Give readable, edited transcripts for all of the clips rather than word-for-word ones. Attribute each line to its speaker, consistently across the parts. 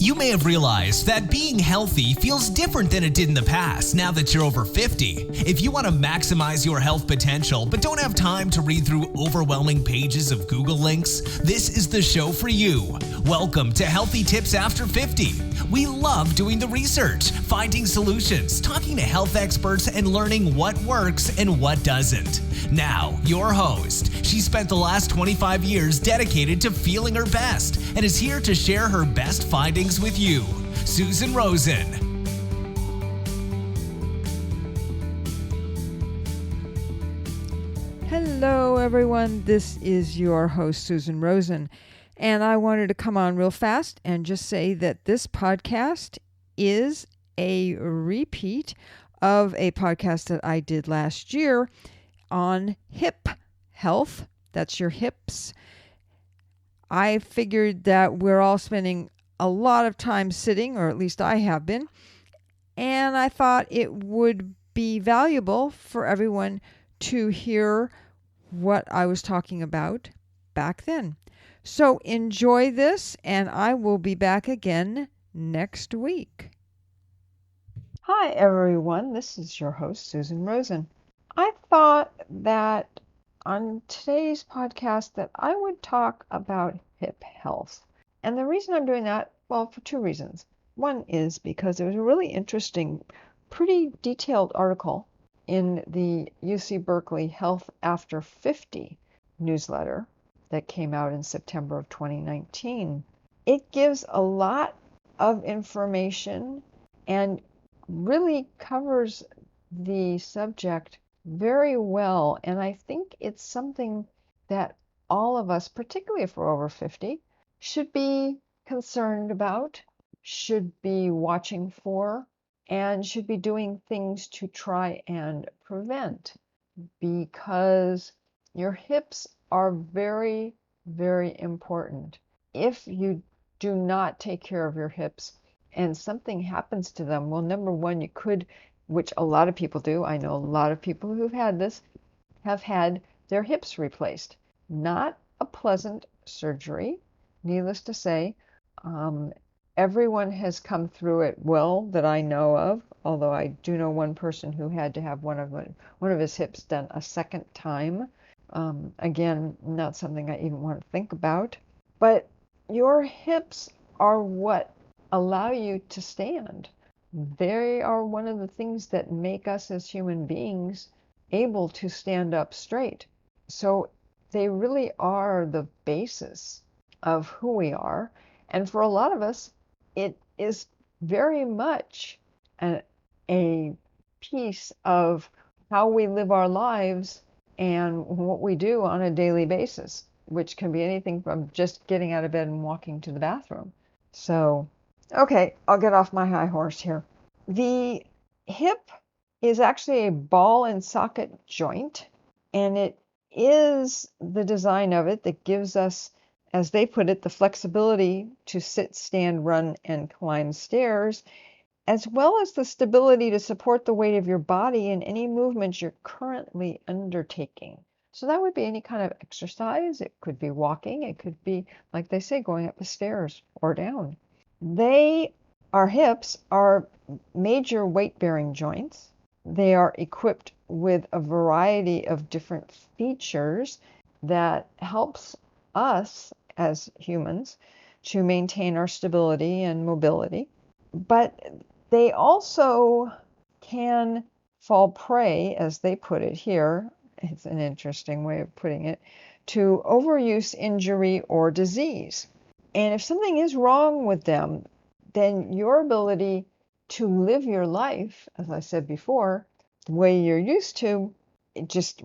Speaker 1: You may have realized that being healthy feels different than it did in the past now that you're over 50. If you want to maximize your health potential but don't have time to read through overwhelming pages of Google links, this is the show for you. Welcome to Healthy Tips After 50. We love doing the research, finding solutions, talking to health experts, and learning what works and what doesn't. Now, your host. She spent the last 25 years dedicated to feeling her best and is here to share her best findings with you, Susan Rosen.
Speaker 2: Hello, everyone. This is your host, Susan Rosen, and I wanted to come on real fast and just say that this podcast is a repeat of a podcast that I did last year on hip health. That's your hips. I figured that we're all spending a lot of time sitting, or at least I have been, and I thought it would be valuable for everyone to hear what I was talking about back then. So enjoy this, and I will be back again next week. Hi, everyone. This is your host, Susan Rosen. I thought that on today's podcast that I would talk about hip health. And the reason I'm doing that, well, for two reasons. One is because there was a really interesting, pretty detailed article in the UC Berkeley Health After 50 newsletter that came out in September of 2019. It gives a lot of information and really covers the subject very well. And I think it's something that all of us, particularly if we're over 50, should be concerned about, should be watching for, and should be doing things to try and prevent, because your hips are very, very important. If you do not take care of your hips and something happens to them, well, number one, you could, which a lot of people do. I know a lot of people who've had this have had their hips replaced. Not a pleasant surgery, needless to say. Everyone has come through it well that I know of, although I do know one person who had to have one of his hips done a second time. Again, not something I even want to think about. But your hips are what allow you to stand. They are one of the things that make us as human beings able to stand up straight. So they really are the basis of who we are. And for a lot of us, it is very much a piece of how we live our lives and what we do on a daily basis, which can be anything from just getting out of bed and walking to the bathroom. So, okay, I'll get off my high horse here. The hip is actually a ball and socket joint, and it is the design of it that gives us, as they put it, the flexibility to sit, stand, run, and climb stairs, as well as the stability to support the weight of your body in any movements you're currently undertaking. So that would be any kind of exercise. It could be walking. It could be, like they say, going up the stairs or down. Our hips are major weight-bearing joints. They are equipped with a variety of different features that helps us as humans to maintain our stability and mobility. But they also can fall prey, as they put it here, it's an interesting way of putting it, to overuse, injury, or disease. And if something is wrong with them, then your ability to live your life, as I said before, the way you're used to, it just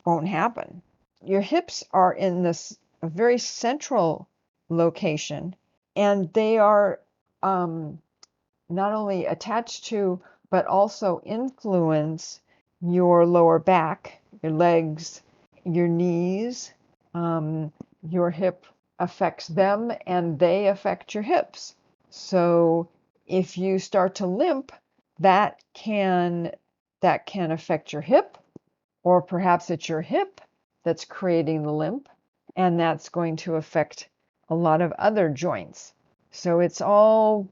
Speaker 2: won't happen. Your hips are in this a very central location, and they are not only attached to, but also influence your lower back, your legs, your knees. Your hip affects them, and they affect your hips. So if you start to limp, that can affect your hip, or perhaps it's your hip that's creating the limp, and that's going to affect a lot of other joints. So it's all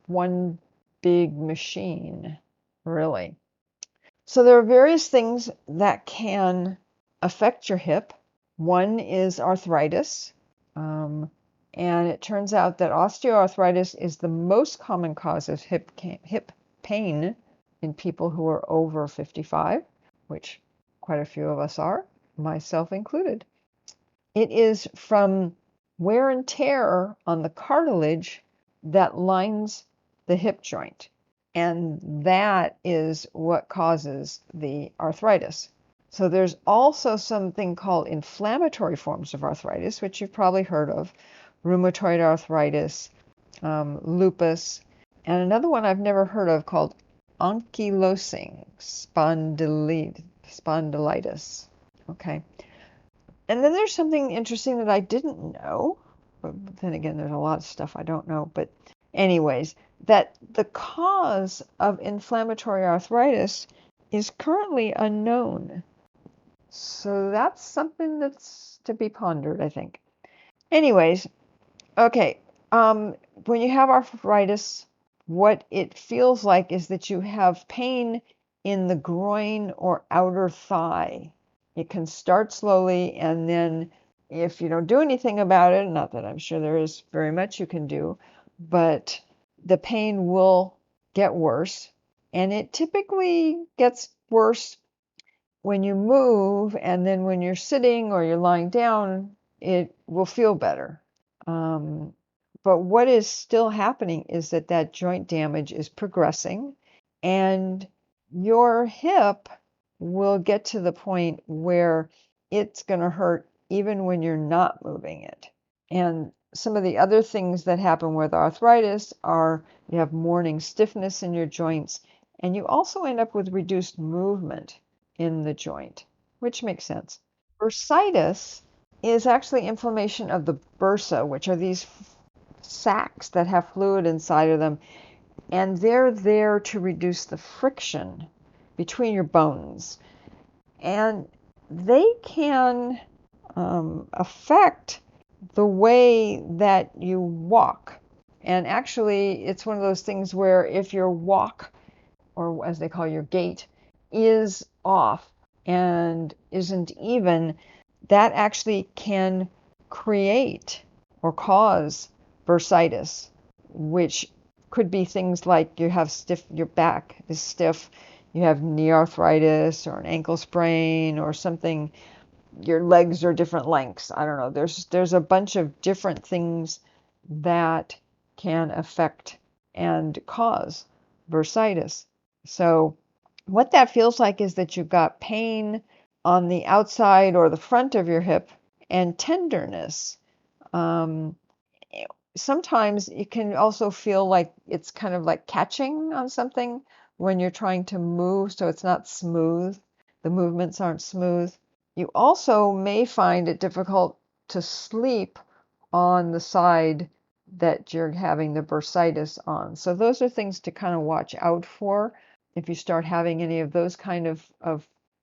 Speaker 2: one big machine, really. So there are various things that can affect your hip. One is arthritis. And it turns out that osteoarthritis is the most common cause of hip pain in people who are over 55, which quite a few of us are, myself included. It is from wear and tear on the cartilage that lines the hip joint. And that is what causes the arthritis. So there's also something called inflammatory forms of arthritis, which you've probably heard of, rheumatoid arthritis, lupus, and another one I've never heard of called ankylosing spondylitis. Okay. And then there's something interesting that I didn't know, but then again, there's a lot of stuff I don't know. But anyways, that the cause of inflammatory arthritis is currently unknown. So that's something that's to be pondered, I think. Anyways, okay, when you have arthritis, what it feels like is that you have pain in the groin or outer thigh. It can start slowly, and then if you don't do anything about it, not that I'm sure there is very much you can do, but the pain will get worse, and it typically gets worse when you move, and then when you're sitting or you're lying down, it will feel better. But what is still happening is that joint damage is progressing, and your hip will get to the point where it's going to hurt even when you're not moving it. And some of the other things that happen with arthritis are you have morning stiffness in your joints, and you also end up with reduced movement in the joint, which makes sense. Bursitis is actually inflammation of the bursa, which are these sacs that have fluid inside of them, and they're there to reduce the friction between your bones. And they can affect the way that you walk. And actually, it's one of those things where if your walk, or as they call your gait, is off and isn't even, that actually can create or cause bursitis, which could be things like you have your back is stiff, you have knee arthritis or an ankle sprain or something, your legs are different lengths. I don't know. There's a bunch of different things that can affect and cause bursitis. So what that feels like is that you've got pain on the outside or the front of your hip and tenderness. Sometimes it can also feel like it's kind of like catching on something when you're trying to move, so it's not smooth. The movements aren't smooth. You also may find it difficult to sleep on the side that you're having the bursitis on. So those are things to kind of watch out for. If you start having any of those kind of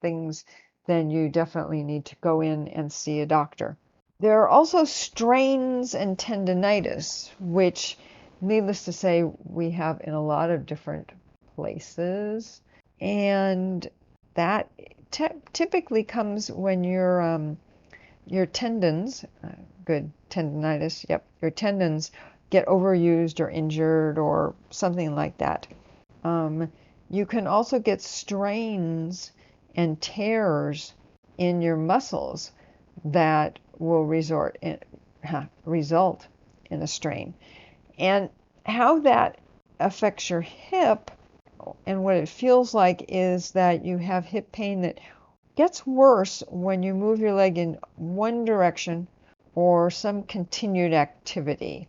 Speaker 2: things, then you definitely need to go in and see a doctor. There are also strains and tendinitis, which, needless to say, we have in a lot of different places. And that typically comes when your tendons, good tendinitis, yep, your tendons get overused or injured or something like that. You can also get strains and tears in your muscles that will result in a strain. And how that affects your hip and what it feels like is that you have hip pain that gets worse when you move your leg in one direction or some continued activity.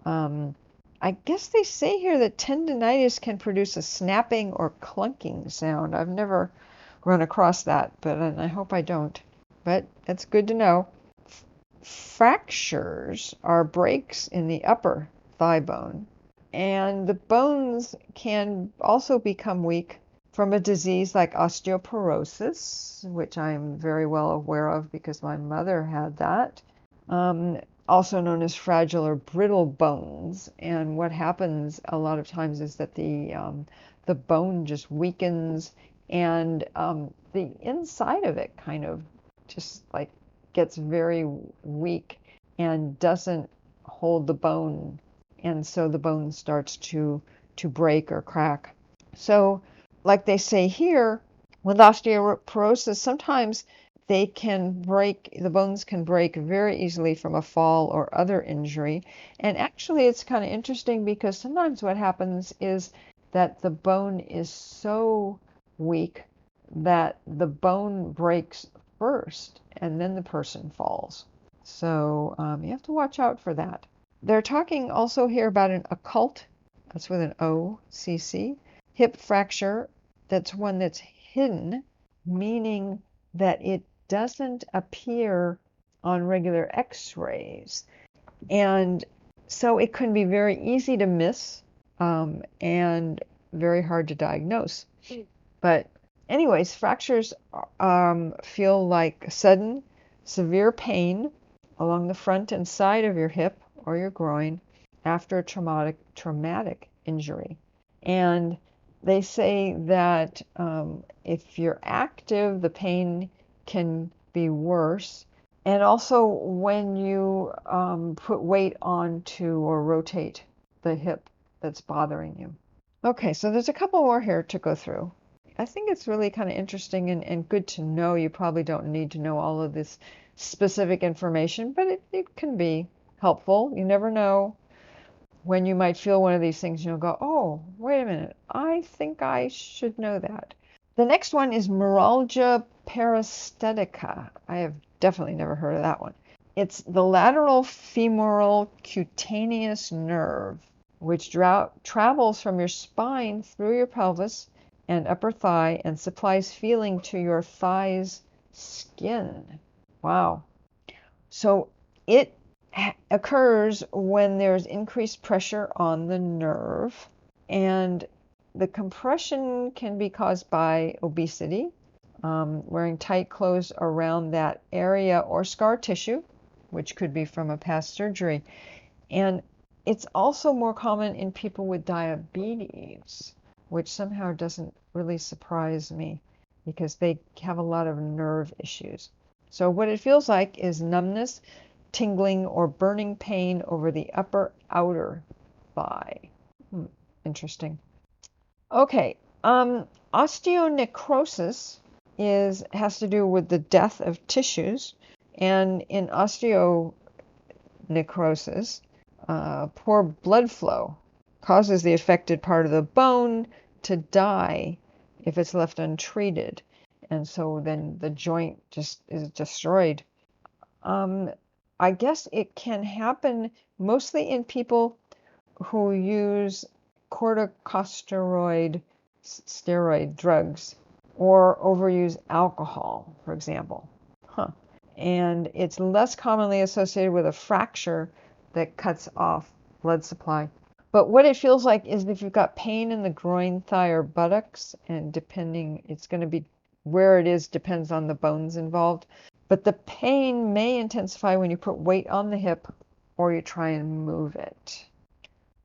Speaker 2: I guess they say here that tendinitis can produce a snapping or clunking sound. I've never run across that, but I hope I don't. But that's good to know. Fractures are breaks in the upper thigh bone, and the bones can also become weak from a disease like osteoporosis, which I'm very well aware of because my mother had that. also known as fragile or brittle bones. And what happens a lot of times is that the bone just weakens, and the inside of it kind of just like gets very weak and doesn't hold the bone, and so the bone starts to break or crack. So, like they say here, with osteoporosis, sometimes the bones can break very easily from a fall or other injury. And actually, it's kind of interesting because sometimes what happens is that the bone is so weak that the bone breaks first and then the person falls. So you have to watch out for that. They're talking also here about an occult, that's with an OCC, hip fracture. That's one that's hidden, meaning that it doesn't appear on regular x-rays. And so it can be very easy to miss and very hard to diagnose. But anyways, fractures feel like sudden, severe pain along the front and side of your hip or your groin after a traumatic injury. And they say that if you're active, the pain can be worse. And also when you put weight onto or rotate the hip that's bothering you. Okay, so there's a couple more here to go through. I think it's really kind of interesting and good to know. You probably don't need to know all of this specific information, but it can be helpful. You never know when you might feel one of these things and you'll go, oh, wait a minute, I think I should know that. The next one is neuralgia paresthetica. I have definitely never heard of that one. It's the lateral femoral cutaneous nerve, which travels from your spine through your pelvis and upper thigh and supplies feeling to your thigh's skin. Wow. So it occurs when there's increased pressure on the nerve, and the compression can be caused by obesity, wearing tight clothes around that area, or scar tissue, which could be from a past surgery. And it's also more common in people with diabetes, which somehow doesn't really surprise me because they have a lot of nerve issues. So what it feels like is numbness, tingling, or burning pain over the upper outer thigh. Interesting. Okay, osteonecrosis has to do with the death of tissues, and in osteonecrosis, poor blood flow causes the affected part of the bone to die if it's left untreated, and so then the joint just is destroyed. I guess it can happen mostly in people who use corticosteroid drugs or overuse alcohol, for example. And it's less commonly associated with a fracture that cuts off blood supply. But what it feels like is if you've got pain in the groin, thigh, or buttocks, and depending, it's going to be where it is depends on the bones involved. But the pain may intensify when you put weight on the hip or you try and move it.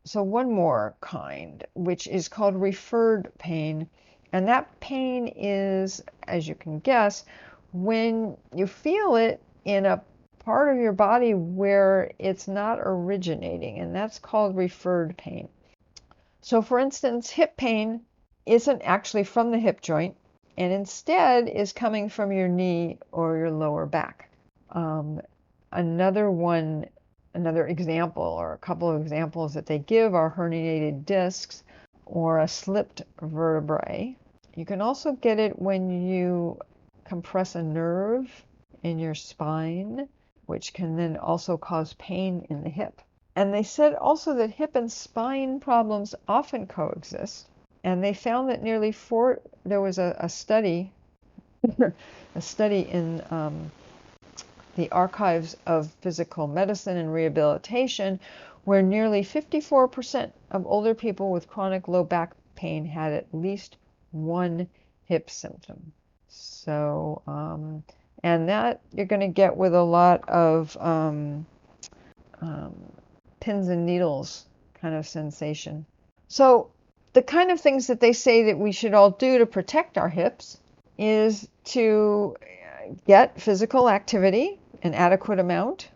Speaker 2: So one more kind, which is called referred pain. And that pain is, as you can guess, when you feel it in a part of your body where it's not originating, and that's called referred pain. So for instance, hip pain isn't actually from the hip joint, and instead is coming from your knee or your lower back. Another example, or a couple of examples that they give, are herniated discs or a slipped vertebrae. You can also get it when you compress a nerve in your spine, which can then also cause pain in the hip. And they said also that hip and spine problems often coexist. And they found that there was a study, a study in the Archives of Physical Medicine and Rehabilitation, where nearly 54% of older people with chronic low back pain had at least one hip symptom. So, and that you're going to get with a lot of pins and needles kind of sensation. So the kind of things that they say that we should all do to protect our hips is to get physical activity, an adequate amount.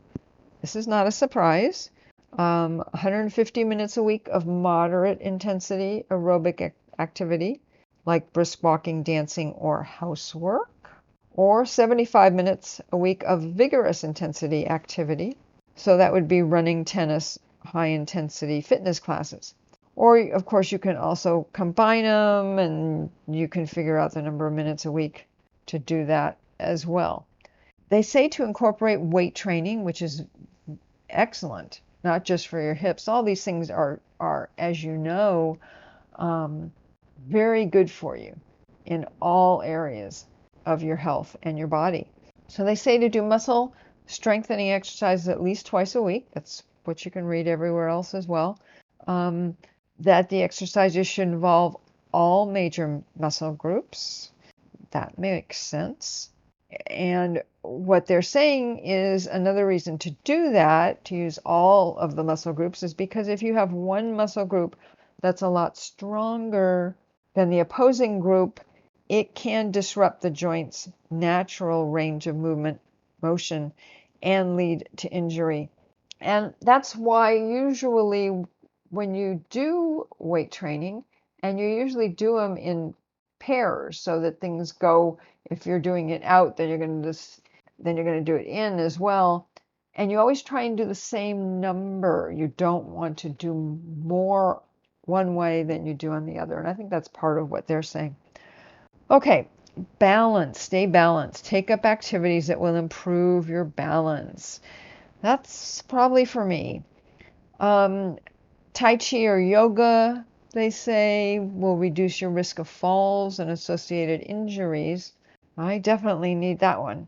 Speaker 2: This is not a surprise. 150 minutes a week of moderate intensity aerobic activity, like brisk walking, dancing, or housework, or 75 minutes a week of vigorous intensity activity. So that would be running, tennis, high intensity fitness classes. Or, of course, you can also combine them, and you can figure out the number of minutes a week to do that as well. They say to incorporate weight training, which is excellent, not just for your hips. All these things are as you know, very good for you in all areas of your health and your body. So they say to do muscle strengthening exercises at least twice a week. That's what you can read everywhere else as well. That the exercises should involve all major muscle groups. That makes sense. And what they're saying is another reason to do that, to use all of the muscle groups, is because if you have one muscle group that's a lot stronger than the opposing group, it can disrupt the joint's natural range of motion, and lead to injury. And that's why usually when you do weight training, and you usually do them in pairs so that things go, if you're doing it out, then you're going to do it in as well. And you always try and do the same number. You don't want to do more one way than you do on the other. And I think that's part of what they're saying. Okay, balance, stay balanced. Take up activities that will improve your balance. That's probably for me. Tai Chi or yoga, they say, will reduce your risk of falls and associated injuries. I definitely need that one.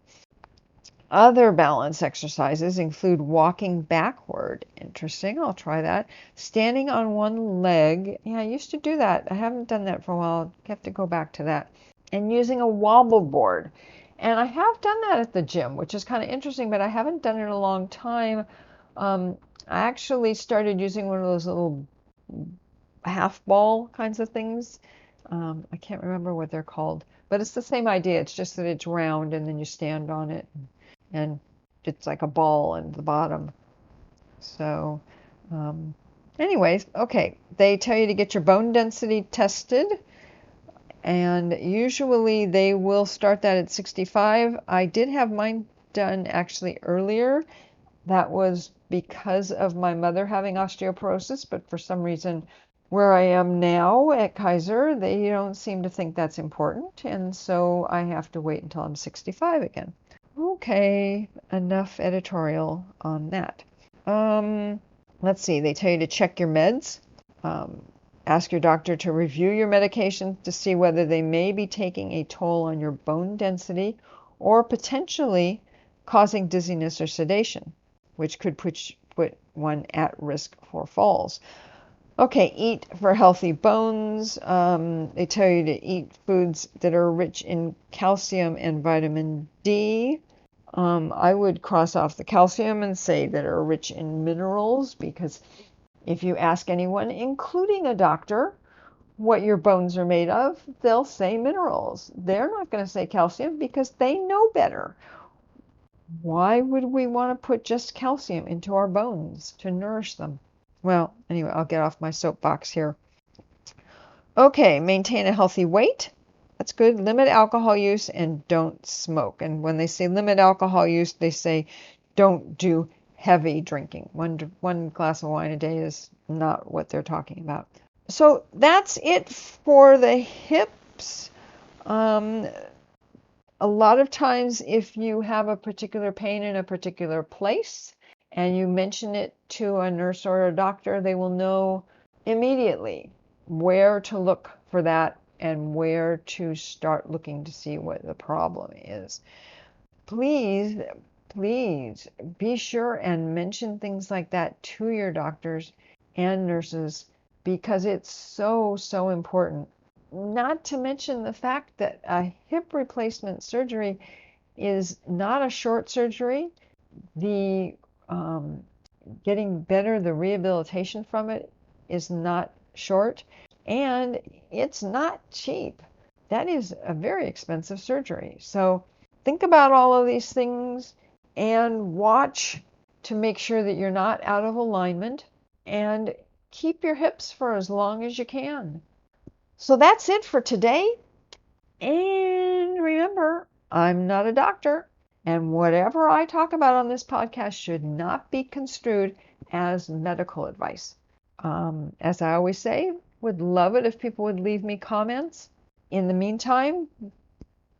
Speaker 2: Other balance exercises include walking backward. Interesting, I'll try that. Standing on one leg. Yeah, I used to do that. I haven't done that for a while. I have to go back to that. And using a wobble board. And I have done that at the gym, which is kind of interesting, but I haven't done it in a long time. I actually started using one of those little half ball kinds of things. I can't remember what they're called, but it's the same idea. It's just that it's round and then you stand on it and it's like a ball at the bottom. So anyways, okay, they tell you to get your bone density tested, and usually they will start that at 65. I did have mine done actually earlier. That was because of my mother having osteoporosis, but for some reason where I am now at Kaiser, they don't seem to think that's important, and so I have to wait until I'm 65 again. Okay, enough editorial on that. Let's see, they tell you to check your meds. Ask your doctor to review your medications to see whether they may be taking a toll on your bone density or potentially causing dizziness or sedation, which could put one at risk for falls. Okay, eat for healthy bones. They tell you to eat foods that are rich in calcium and vitamin D. I would cross off the calcium and say that are rich in minerals, because if you ask anyone, including a doctor, what your bones are made of, they'll say minerals. They're not going to say calcium because they know better. Why would we want to put just calcium into our bones to nourish them? Well, anyway, I'll get off my soapbox here. Okay, maintain a healthy weight. That's good. Limit alcohol use and don't smoke. And when they say limit alcohol use, they say don't do heavy drinking. One glass of wine a day is not what they're talking about. So that's it for the hips. A lot of times if you have a particular pain in a particular place and you mention it to a nurse or a doctor, they will know immediately where to look for that and where to start looking to see what the problem is. Please be sure and mention things like that to your doctors and nurses, because it's so important. Not to mention the fact that a hip replacement surgery is not a short surgery. getting better, the rehabilitation from it is not short, and it's not cheap. That is a very expensive surgery. So think about all of these things and watch to make sure that you're not out of alignment, and keep your hips for as long as you can. So that's it for today. And remember, I'm not a doctor, and whatever I talk about on this podcast should not be construed as medical advice. As I always say, would love it if people would leave me comments. In the meantime,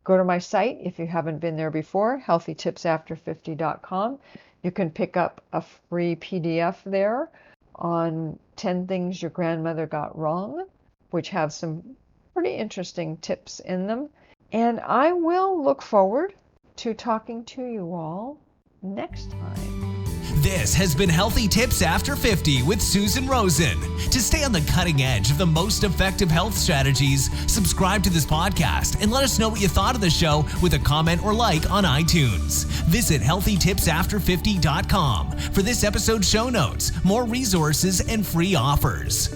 Speaker 2: go to my site if you haven't been there before, healthytipsafter50.com. You can pick up a free PDF there on 10 things your grandmother got wrong, which have some pretty interesting tips in them. And I will look forward to talking to you all next time.
Speaker 1: This has been Healthy Tips After 50 with Susan Rosen. To stay on the cutting edge of the most effective health strategies, subscribe to this podcast and let us know what you thought of the show with a comment or like on iTunes. Visit healthytipsafter50.com for this episode's show notes, more resources, and free offers.